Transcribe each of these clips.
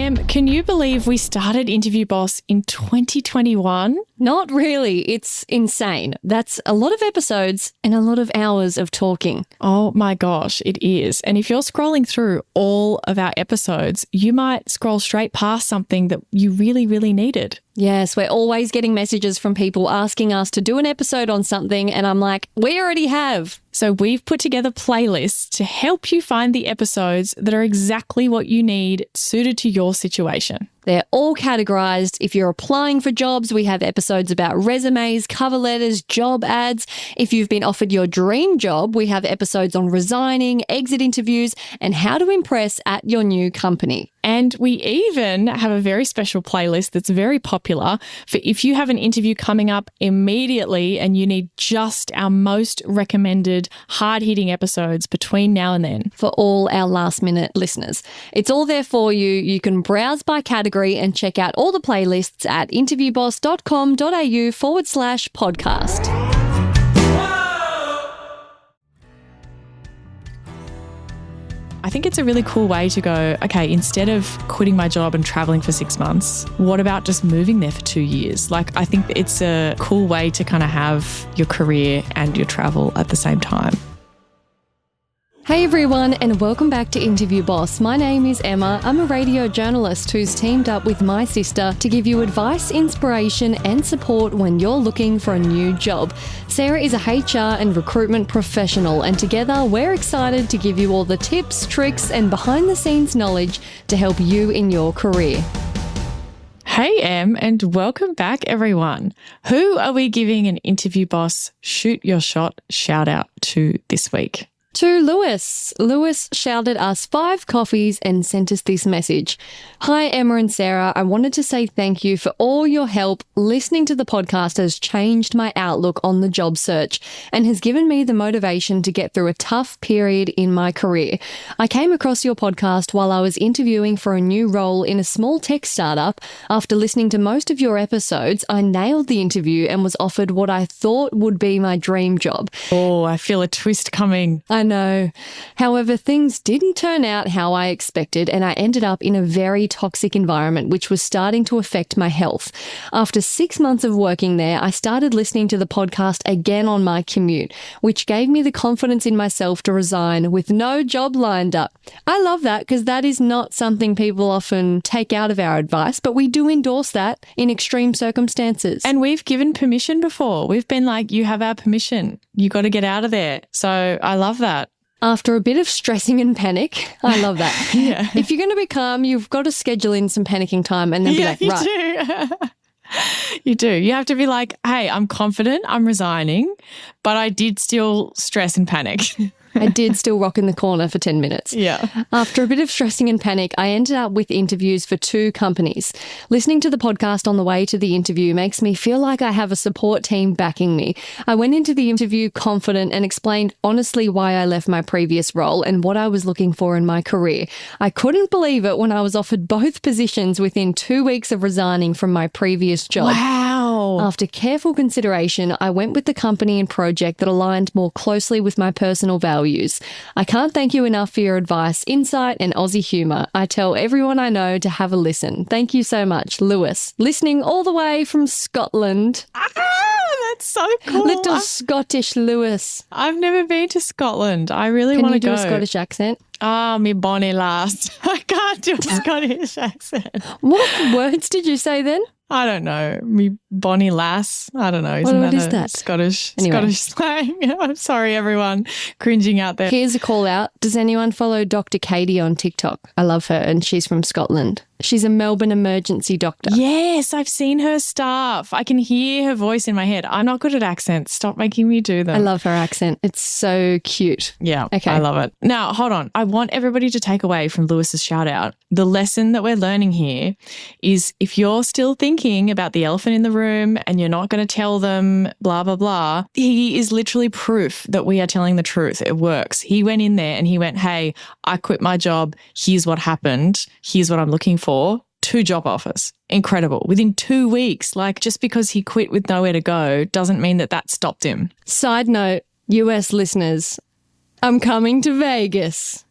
Em, can you believe we started Interview Boss in 2021? Not really. It's insane. That's a lot of episodes and a lot of hours of talking. Oh my gosh, it is. And if you're scrolling through all of our episodes, you might scroll straight past something that you really, really needed. Yes, we're always getting messages from people asking us to do an episode on something, and I'm like, we already have. So we've put together playlists to help you find the episodes that are exactly what you need, suited to your situation. They're all categorized. If you're applying for jobs, we have episodes about resumes, cover letters, job ads. If you've been offered your dream job, we have episodes on resigning, exit interviews, and how to impress at your new company. And we even have a very special playlist that's very popular for if you have an interview coming up immediately and you need just our most recommended hard-hitting episodes between now and then. For all our last-minute listeners. It's all there for you. You can browse by category and check out all the playlists at interviewboss.com.au/podcast. I think it's a really cool way to go, okay, instead of quitting my job and traveling for 6 months, what about just moving there for 2 years? Like, I think it's a cool way to kind of have your career and your travel at the same time. Hey everyone, and welcome back to Interview Boss. My name is Emma. I'm a radio journalist who's teamed up with my sister to give you advice, inspiration, and support when you're looking for a new job. Sarah is a HR and recruitment professional, and together we're excited to give you all the tips, tricks, and behind-the-scenes knowledge to help you in your career. Hey Em, and welcome back everyone. Who are we giving an Interview Boss Shoot Your Shot shout out to this week? To Lewis. Lewis shouted us 5 coffees and sent us this message. Hi, Emma and Sarah. I wanted to say thank you for all your help. Listening to the podcast has changed my outlook on the job search and has given me the motivation to get through a tough period in my career. I came across your podcast while I was interviewing for a new role in a small tech startup. After listening to most of your episodes, I nailed the interview and was offered what I thought would be my dream job. Oh, I feel a twist coming. I know. However, things didn't turn out how I expected, and I ended up in a very toxic environment, which was starting to affect my health. After 6 months of working there, I started listening to the podcast again on my commute, which gave me the confidence in myself to resign with no job lined up. I love that because that is not something people often take out of our advice, but we do endorse that in extreme circumstances. And we've given permission before. We've been like, you have our permission. You got to get out of there. So I love that. After a bit of stressing and panic, I love that. Yeah. If you're going to be calm, you've got to schedule in some panicking time and then be like, right. You do. You have to be like, hey, I'm confident, I'm resigning, but I did still stress and panic. I did still rock in the corner for 10 minutes. Yeah. After a bit of stressing and panic, I ended up with interviews for 2 companies. Listening to the podcast on the way to the interview makes me feel like I have a support team backing me. I went into the interview confident and explained honestly why I left my previous role and what I was looking for in my career. I couldn't believe it when I was offered both positions within 2 weeks of resigning from my previous job. Wow. After careful consideration, I went with the company and project that aligned more closely with my personal values. I can't thank you enough for your advice, insight, and Aussie humour. I tell everyone I know to have a listen. Thank you so much, Lewis. Listening all the way from Scotland. Ah, that's so cool. Little Scottish Lewis. I've never been to Scotland. I really want to go. Can you do a Scottish accent? Ah, me bonny lass. I can't do a Scottish accent. What words did you say then? I don't know. Me bonny lass. I don't know. What is that? Scottish Anyway. slang? I'm sorry, everyone cringing out there. Here's a call out. Does anyone follow Dr. Katie on TikTok? I love her and she's from Scotland. She's a Melbourne emergency doctor. Yes, I've seen her stuff. I can hear her voice in my head. I'm not good at accents. Stop making me do them. I love her accent. It's so cute. Yeah, Okay. I love it. Now, hold on. I want everybody to take away from Lewis's shout out. The lesson that we're learning here is if you're still thinking about the elephant in the room and you're not going to tell them blah, blah, blah, he is literally proof that we are telling the truth. It works. He went in there and he went, hey, I quit my job. Here's what happened. Here's what I'm looking for. 2 job offers. Incredible. Within 2 weeks, like just because he quit with nowhere to go doesn't mean that stopped him. Side note, US listeners, I'm coming to Vegas.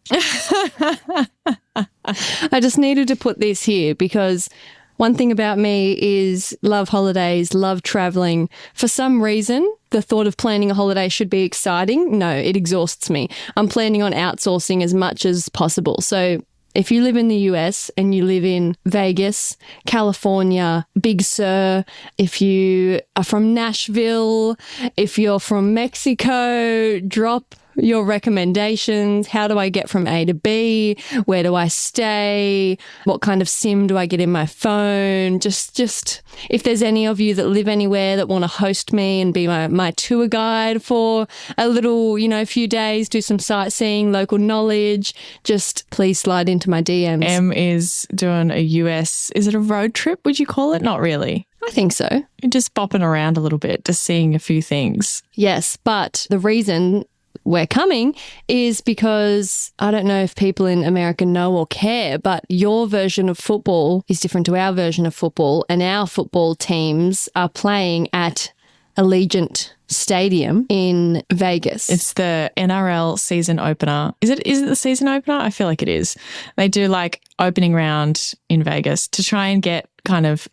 I just needed to put this here because one thing about me is love holidays, love traveling. For some reason, the thought of planning a holiday should be exciting. No, it exhausts me. I'm planning on outsourcing as much as possible. So if you live in the US and you live in Vegas, California, Big Sur, if you are from Nashville, if you're from Mexico, drop your recommendations. How do I get from A to B? Where do I stay? What kind of SIM do I get in my phone? Just if there's any of you that live anywhere that want to host me and be my tour guide for a little, few days, do some sightseeing, local knowledge, just please slide into my DMs. Em is doing a US, is it a road trip, would you call it? Not really. I think so. You're just bopping around a little bit, just seeing a few things. Yes, but the reason we're coming is because I don't know if people in America know or care, but your version of football is different to our version of football, and our football teams are playing at Allegiant Stadium in Vegas. It's the NRL season opener. Is it the season opener? I feel like it is. They do like opening round in Vegas to try and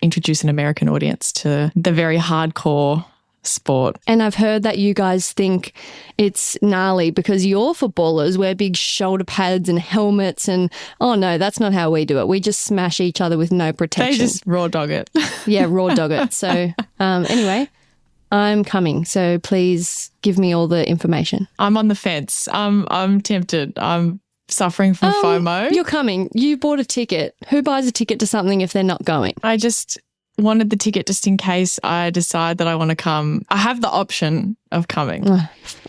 introduce an American audience to the very hardcore sport. And I've heard that you guys think it's gnarly because your footballers wear big shoulder pads and helmets and, oh no, that's not how we do it. We just smash each other with no protection. They just raw dog it. Yeah, raw dog it. So anyway, I'm coming. So please give me all the information. I'm on the fence. I'm tempted. I'm suffering from FOMO. You're coming. You bought a ticket. Who buys a ticket to something if they're not going? I just wanted the ticket just in case I decide that I want to come. I have the option of coming.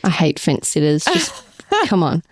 I hate fence sitters. Just come on.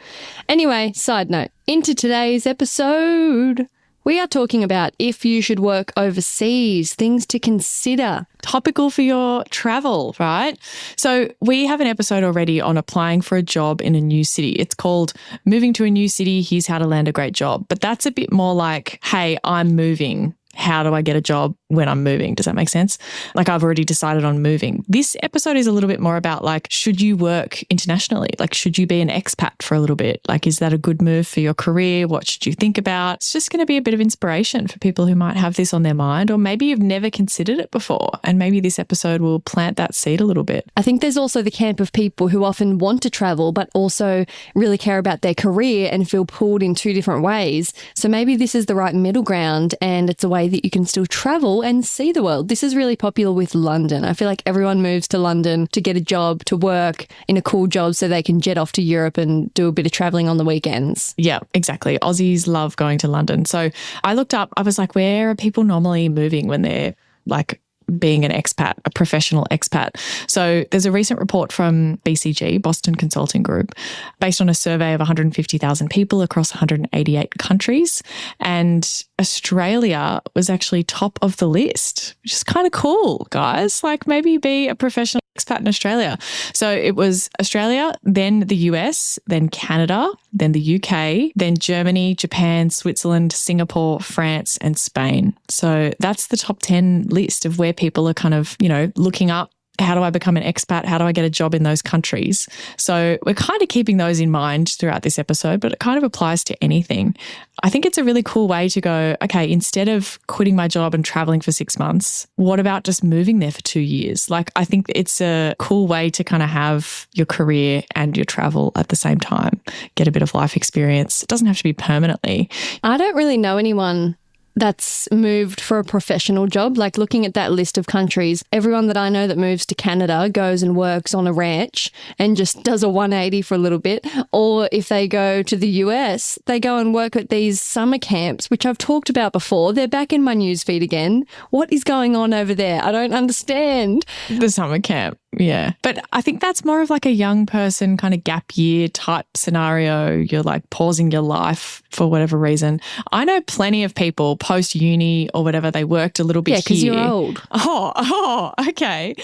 Anyway, side note, into today's episode, we are talking about if you should work overseas, things to consider. Topical for your travel, right? So we have an episode already on applying for a job in a new city. It's called Moving to a New City, Here's How to Land a Great Job. But that's a bit more like, hey, I'm moving. How do I get a job when I'm moving? Does that make sense? Like I've already decided on moving. This episode is a little bit more about like, should you work internationally? Like, should you be an expat for a little bit? Like, is that a good move for your career? What should you think about? It's just going to be a bit of inspiration for people who might have this on their mind, or maybe you've never considered it before. And maybe this episode will plant that seed a little bit. I think there's also the camp of people who often want to travel, but also really care about their career and feel pulled in two different ways. So maybe this is the right middle ground and it's a way that you can still travel and see the world. This is really popular with London. I feel like everyone moves to London to get a job, to work in a cool job so they can jet off to Europe and do a bit of traveling on the weekends. Yeah, exactly. Aussies love going to London. So I looked up, I was like, where are people normally moving when they're like being an expat, a professional expat? So there's a recent report from BCG, Boston Consulting Group, based on a survey of 150,000 people across 188 countries. And Australia was actually top of the list, which is kind of cool, guys. Like maybe be a professional expat in Australia. So it was Australia, then the US, then Canada, then the UK, then Germany, Japan, Switzerland, Singapore, France, and Spain. So that's the top 10 list of where people are kind of, looking up, how do I become an expat? How do I get a job in those countries? So we're kind of keeping those in mind throughout this episode, but it kind of applies to anything. I think it's a really cool way to go, okay, instead of quitting my job and traveling for 6 months, what about just moving there for 2 years? Like, I think it's a cool way to kind of have your career and your travel at the same time, get a bit of life experience. It doesn't have to be permanently. I don't really know anyone that's moved for a professional job. Like looking at that list of countries, everyone that I know that moves to Canada goes and works on a ranch and just does a 180 for a little bit. Or if they go to the US, they go and work at these summer camps, which I've talked about before. They're back in my newsfeed again. What is going on over there? I don't understand. The summer camp. Yeah. But I think that's more of like a young person kind of gap year type scenario. You're like pausing your life for whatever reason. I know plenty of people post uni or whatever, they worked a little bit here. Yeah, because you're old. Oh, okay.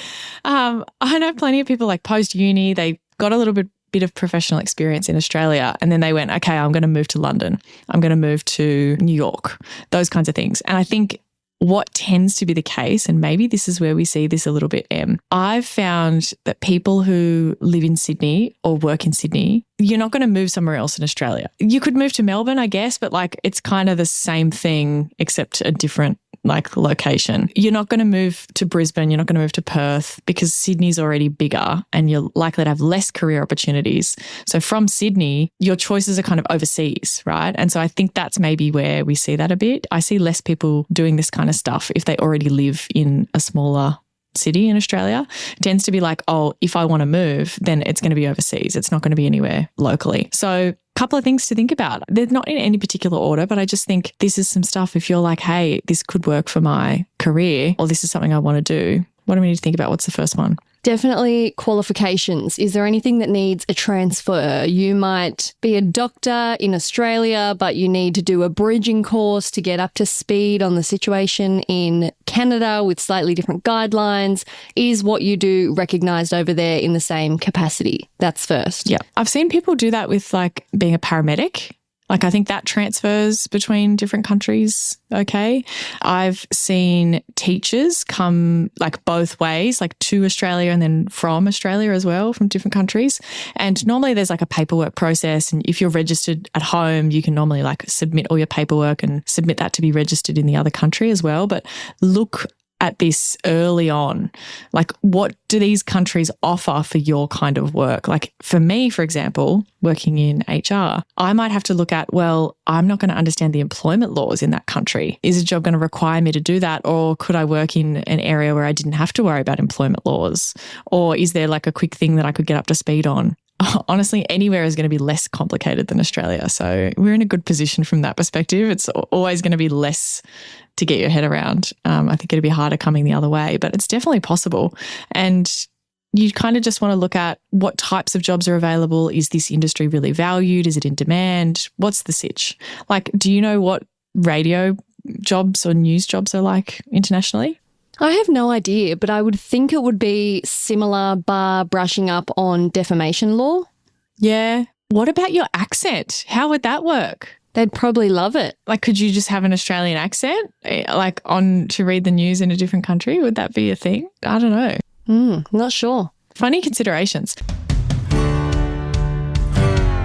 I know plenty of people like post uni, they got a little bit of professional experience in Australia and then they went, okay, I'm going to move to London. I'm going to move to New York, those kinds of things. And I think what tends to be the case, and maybe this is where we see this a little bit, I've found that people who live in Sydney or work in Sydney, you're not going to move somewhere else in Australia. You could move to Melbourne, I guess, but like it's kind of the same thing except a different like location. You're not going to move to Brisbane, you're not going to move to Perth because Sydney's already bigger and you're likely to have less career opportunities. So from Sydney, your choices are kind of overseas, right? And so I think that's maybe where we see that a bit. I see less people doing this kind of stuff if they already live in a smaller city in Australia. It tends to be like, oh, if I want to move, then it's going to be overseas. It's not going to be anywhere locally. So couple of things to think about. They're not in any particular order, but I just think this is some stuff if you're like, hey, this could work for my career or this is something I want to do. What do we need to think about? What's the first one? Definitely qualifications. Is there anything that needs a transfer? You might be a doctor in Australia, but you need to do a bridging course to get up to speed on the situation in Canada with slightly different guidelines. Is what you do recognised over there in the same capacity? That's first. Yeah. I've seen people do that with like being a paramedic. Like I think that transfers between different countries. Okay. I've seen teachers come like both ways, like to Australia and then from Australia as well, from different countries. And normally there's like a paperwork process. And if you're registered at home, you can normally like submit all your paperwork and submit that to be registered in the other country as well. But look at this early on. Like, what do these countries offer for your kind of work? Like for me, for example, working in HR, I might have to look at, well, I'm not going to understand the employment laws in that country. Is a job going to require me to do that? Or could I work in an area where I didn't have to worry about employment laws? Or is there like a quick thing that I could get up to speed on? Honestly, anywhere is going to be less complicated than Australia. So we're in a good position from that perspective. It's always going to be less to get your head around. I think it'd be harder coming the other way, but it's definitely possible. And you kind of just want to look at what types of jobs are available. Is this industry really valued? Is it in demand? What's the sitch? Like, do you know what radio jobs or news jobs are like internationally? I have no idea, but I would think it would be similar, bar brushing up on defamation law. Yeah. What about your accent? How would that work? They'd probably love it. Like, could you just have an Australian accent, like on to read the news in a different country? Would that be a thing? I don't know. Not sure. Funny considerations.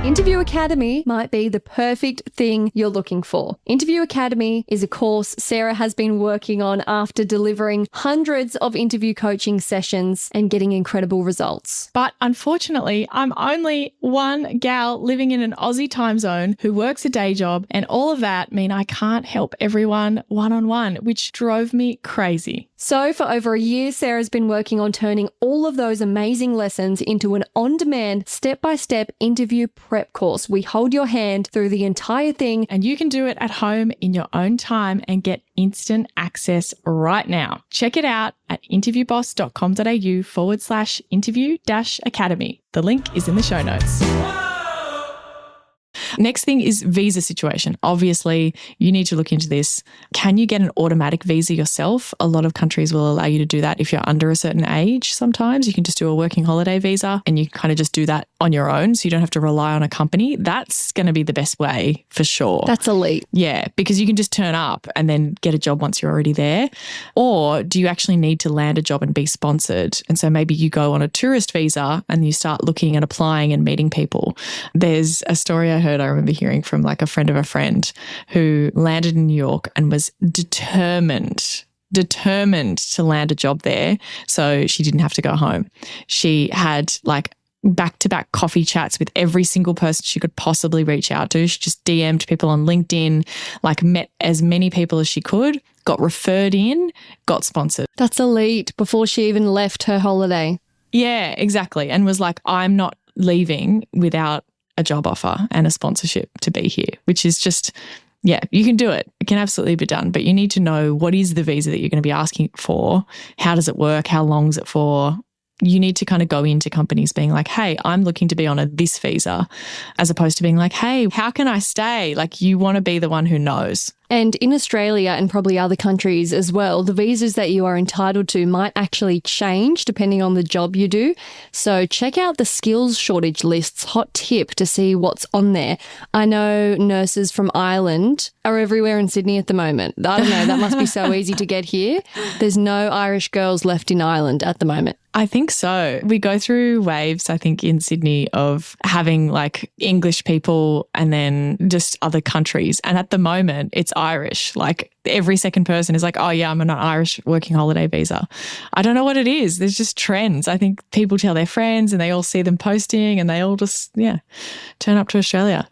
Interview Academy might be the perfect thing you're looking for. Interview Academy is a course Sarah has been working on after delivering hundreds of interview coaching sessions and getting incredible results. But unfortunately, I'm only one gal living in an Aussie time zone who works a day job, and all of that mean I can't help everyone one-on-one, which drove me crazy. So for over a year, Sarah's been working on turning all of those amazing lessons into an on-demand, step-by-step interview prep course. We hold your hand through the entire thing, and you can do it at home in your own time and get instant access right now. Check it out at interviewboss.com.au/interview-academy. The link is in the show notes. Next thing is visa situation. Obviously, you need to look into this. Can you get an automatic visa yourself? A lot of countries will allow you to do that if you're under a certain age. Sometimes you can just do a working holiday visa and you kind of just do that on your own, so you don't have to rely on a company. That's going to be the best way for sure. That's elite. Yeah, because you can just turn up and then get a job once you're already there. Or do you actually need to land a job and be sponsored? And so maybe you go on a tourist visa and you start looking and applying and meeting people. There's a story I remember hearing from like a friend of a friend who landed in New York and was determined to land a job there so she didn't have to go home. She had like back-to-back coffee chats with every single person she could possibly reach out to. She just DM'd people on LinkedIn, like met as many people as she could, got referred in, got sponsored. That's elite before she even left her holiday. Yeah, exactly. And was like, I'm not leaving without a job offer and a sponsorship to be here, which is just, yeah, you can do it. It can absolutely be done, but you need to know what is the visa that you're going to be asking for, how does it work, how long is it for, you need to kind of go into companies being like, hey, I'm looking to be on this visa, as opposed to being like, hey, how can I stay? Like, you want to be the one who knows. And in Australia and probably other countries as well, the visas that you are entitled to might actually change depending on the job you do. So check out the skills shortage lists, hot tip, to see what's on there. I know nurses from Ireland are everywhere in Sydney at the moment. I don't know, that must be so easy to get here. There's no Irish girls left in Ireland at the moment. I think so. We go through waves, I think, in Sydney of having like English people and then just other countries. And at the moment, it's Irish. Like every second person is like, oh yeah, I'm on an Irish working holiday visa. I don't know what it is. There's just trends. I think people tell their friends and they all see them posting and they all just, turn up to Australia.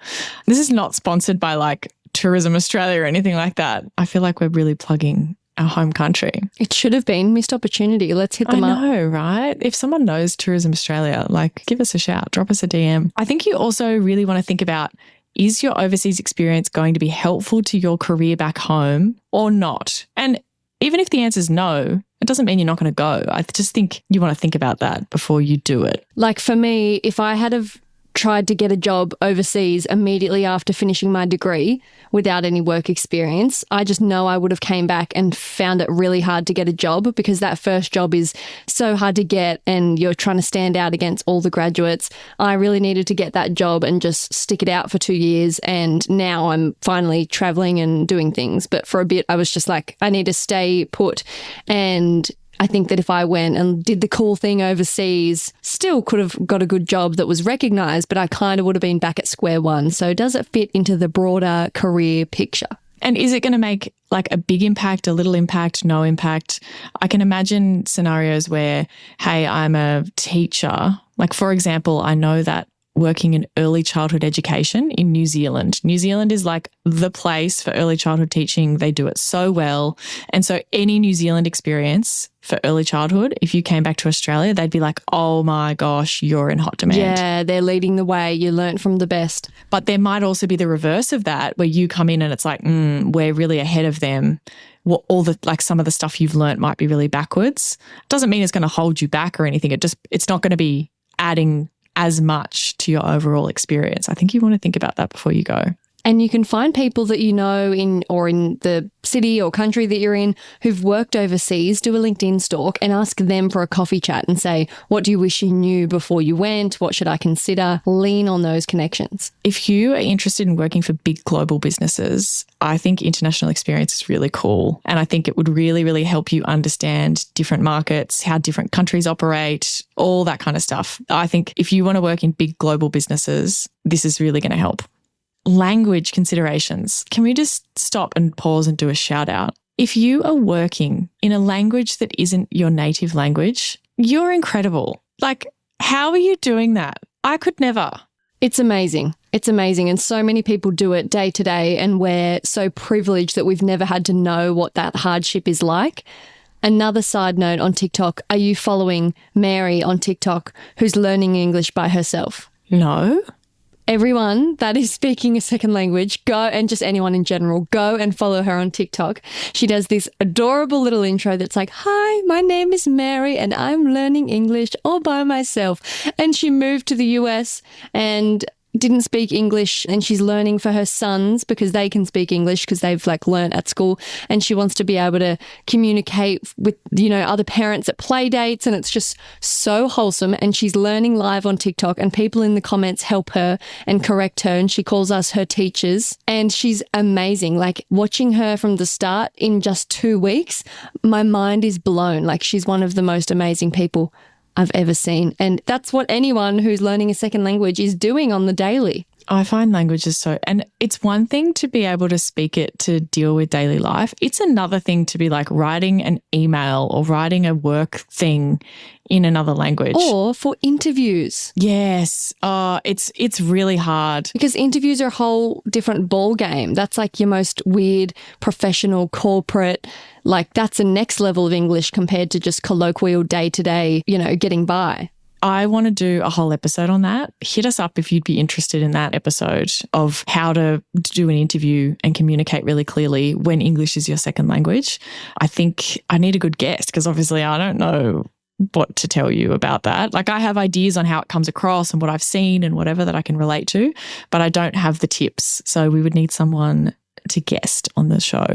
This is not sponsored by like Tourism Australia or anything like that. I feel like we're really plugging our home country. It should have been missed opportunity. Let's hit them up. I know, right? If someone knows Tourism Australia, like give us a shout, drop us a DM. I think you also really want to think about, is your overseas experience going to be helpful to your career back home or not? And even if the answer is no, it doesn't mean you're not going to go. I just think you want to think about that before you do it. Like for me, if I had have tried to get a job overseas immediately after finishing my degree without any work experience, I just know I would have came back and found it really hard to get a job, because that first job is so hard to get and you're trying to stand out against all the graduates. I really needed to get that job and just stick it out for 2 years, and now I'm finally traveling and doing things. But for a bit I was just like, I need to stay put. And I think that if I went and did the cool thing overseas, still could have got a good job that was recognised, but I kind of would have been back at square one. So does it fit into the broader career picture? And is it going to make like a big impact, a little impact, no impact? I can imagine scenarios where, hey, I'm a teacher. Like, for example, I know that working in early childhood education in New Zealand. New Zealand is like the place for early childhood teaching. They do it so well. And so any New Zealand experience for early childhood, if you came back to Australia, they'd be like, oh my gosh, you're in hot demand. Yeah, they're leading the way. You learnt from the best. But there might also be the reverse of that, where you come in and it's like, we're really ahead of them. Well, some of the stuff you've learnt might be really backwards. Doesn't mean it's going to hold you back or anything. It's not going to be adding as much to your overall experience. I think you want to think about that before you go. And you can find people that you know in the city or country that you're in who've worked overseas, do a LinkedIn stalk and ask them for a coffee chat and say, what do you wish you knew before you went? What should I consider? Lean on those connections. If you are interested in working for big global businesses, I think international experience is really cool. And I think it would really, really help you understand different markets, how different countries operate, all that kind of stuff. I think if you want to work in big global businesses, this is really going to help. Language considerations. Can we just stop and pause and do a shout out? If you are working in a language that isn't your native language, you're incredible. Like, how are you doing that? I could never. It's amazing. It's amazing. And so many people do it day to day, and we're so privileged that we've never had to know what that hardship is like. Another side note on TikTok, are you following Mary on TikTok, who's learning English by herself? No. Everyone that is speaking a second language, go, and just anyone in general, go and follow her on TikTok. She does this adorable little intro that's like, hi, my name is Mary and I'm learning English all by myself. And she moved to the US and didn't speak English, and she's learning for her sons because they can speak English because they've learnt at school, and she wants to be able to communicate with other parents at play dates, and it's just so wholesome. And she's learning live on TikTok, and people in the comments help her and correct her, and she calls us her teachers, and she's amazing. Watching her from the start in just 2 weeks, my mind is blown. She's one of the most amazing people I've ever seen. And that's what anyone who's learning a second language is doing on the daily. I find languages and it's one thing to be able to speak it to deal with daily life. It's another thing to be writing an email or writing a work thing in another language. Or for interviews. Yes. It's really hard. Because interviews are a whole different ball game. That's your most weird, professional, corporate, that's a next level of English compared to just colloquial day-to-day, getting by. I want to do a whole episode on that. Hit us up if you'd be interested in that episode of how to do an interview and communicate really clearly when English is your second language. I think I need a good guest because obviously I don't know what to tell you about that. Like, I have ideas on how it comes across and what I've seen and whatever that I can relate to, but I don't have the tips. So we would need someone to guest on the show.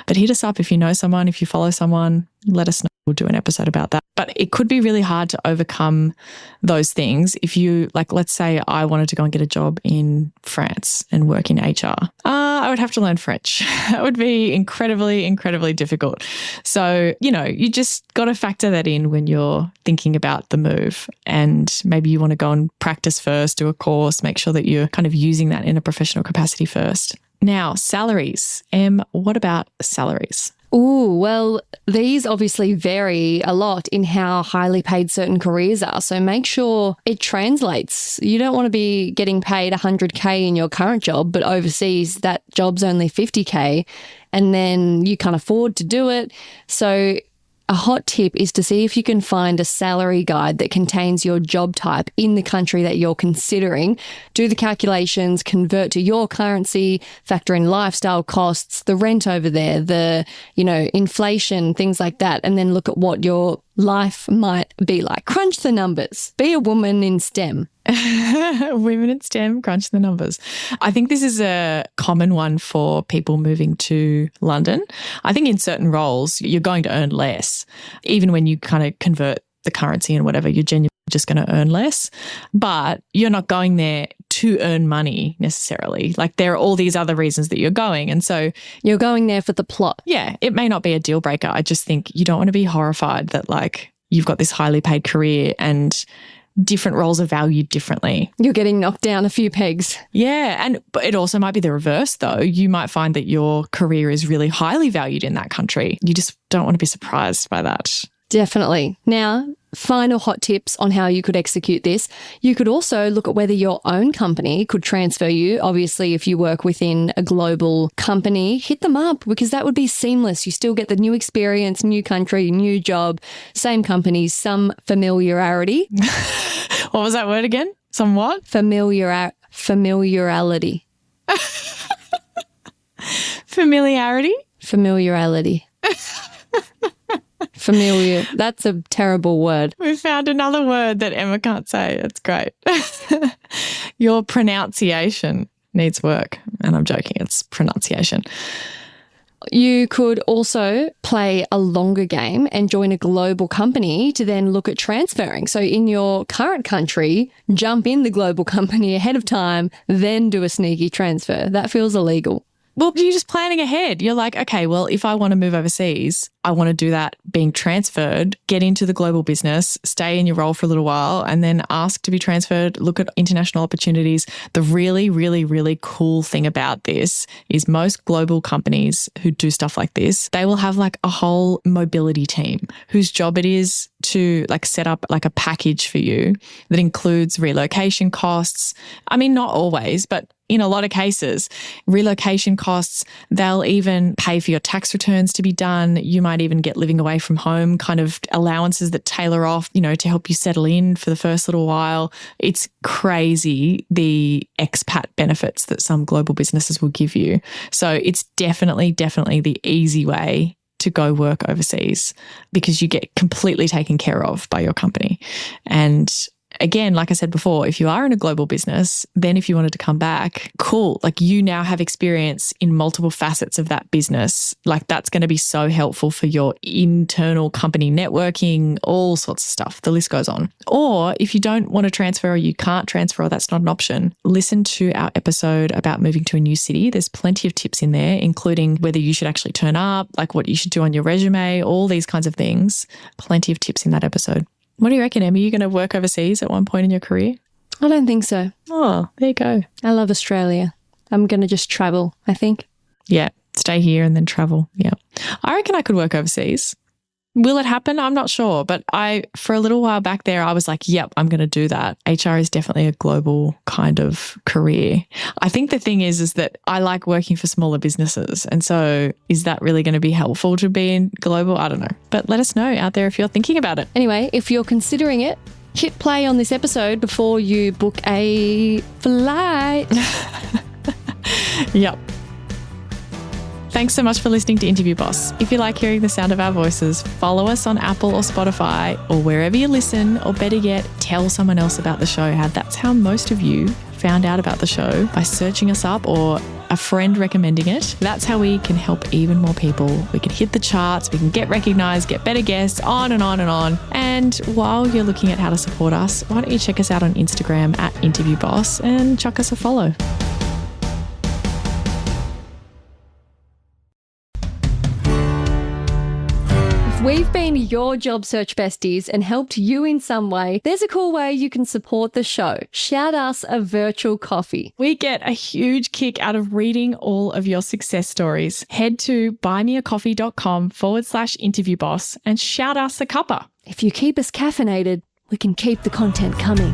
But hit us up if you know someone, if you follow someone, let us know. We'll do an episode about that. But it could be really hard to overcome those things if you, like, let's say I wanted to go and get a job in France and work in HR. I would have to learn French. That would be incredibly, incredibly difficult. So, you just got to factor that in when you're thinking about the move. And maybe you want to go and practice first, do a course, make sure that you're kind of using that in a professional capacity first. Now, salaries. What about salaries? Ooh, well, these obviously vary a lot in how highly paid certain careers are. So make sure it translates. You don't want to be getting paid 100K in your current job, but overseas that job's only 50K and then you can't afford to do it. So a hot tip is to see if you can find a salary guide that contains your job type in the country that you're considering. Do the calculations, convert to your currency, factor in lifestyle costs, the rent over there, the, inflation, things like that, and then look at what your life might be like. Crunch the numbers. Be a woman in STEM. Women in STEM, crunch the numbers. I think this is a common one for people moving to London. I think in certain roles, you're going to earn less. Even when you kind of convert the currency and whatever, you're genuinely just going to earn less. But you're not going there to earn money necessarily. Like, there are all these other reasons that you're going. And so you're going there for the plot. Yeah, it may not be a deal breaker. I just think you don't want to be horrified that, like, you've got this highly paid career and different roles are valued differently. You're getting knocked down a few pegs. Yeah. But it also might be the reverse though. You might find that your career is really highly valued in that country. You just don't want to be surprised by that. Definitely. Now, final hot tips on how you could execute this. You could also look at whether your own company could transfer you. Obviously, if you work within a global company, hit them up because that would be seamless. You still get the new experience, new country, new job, same company, some familiarity. What was that word again? Some what? Familiarity. Familiarity? Familiarity. Familiar. That's a terrible word. We found another word that Emma can't say. It's great. Your pronunciation needs work. And I'm joking. It's pronunciation. You could also play a longer game and join a global company to then look at transferring. So in your current country, jump in the global company ahead of time, then do a sneaky transfer. That feels illegal. Well, you're just planning ahead. You're like, okay, well, if I want to move overseas, I want to do that being transferred, get into the global business, stay in your role for a little while, and then ask to be transferred, look at international opportunities. The really, really, really cool thing about this is most global companies who do stuff like this, they will have like a whole mobility team whose job it is to like set up like a package for you that includes relocation costs. I mean, not always, but in a lot of cases, relocation costs, they'll even pay for your tax returns to be done. You might even get living away from home kind of allowances that tailor off, to help you settle in for the first little while. It's crazy the expat benefits that some global businesses will give you. So it's definitely the easy way to go work overseas because you get completely taken care of by your company. And again, like I said before, if you are in a global business, then if you wanted to come back, cool. Like you now have experience in multiple facets of that business. Like that's going to be so helpful for your internal company networking, all sorts of stuff. The list goes on. Or if you don't want to transfer or you can't transfer or that's not an option, listen to our episode about moving to a new city. There's plenty of tips in there, including whether you should actually turn up, like what you should do on your resume, all these kinds of things. Plenty of tips in that episode. What do you reckon, Emma? Are you going to work overseas at one point in your career? I don't think so. Oh, there you go. I love Australia. I'm going to just travel, I think. Yeah, stay here and then travel. Yeah. I reckon I could work overseas. Will it happen? I'm not sure. But for a little while back there, I was like, yep, I'm going to do that. HR is definitely a global kind of career. I think the thing is that I like working for smaller businesses. And so is that really going to be helpful to be in global? I don't know. But let us know out there if you're thinking about it. Anyway, if you're considering it, hit play on this episode before you book a flight. Yep. Thanks so much for listening to Interview Boss. If you like hearing the sound of our voices, follow us on Apple or Spotify or wherever you listen, or better yet, tell someone else about the show. That's how most of you found out about the show, by searching us up or a friend recommending it. That's how we can help even more people. We can hit the charts, we can get recognised, get better guests, on and on and on. And while you're looking at how to support us, why don't you check us out on Instagram at Interview Boss and chuck us a follow. We've been your job search besties and helped you in some way. There's a cool way you can support the show. Shout us a virtual coffee. We get a huge kick out of reading all of your success stories. Head to buymeacoffee.com/interviewboss and shout us a cuppa. If you keep us caffeinated, we can keep the content coming.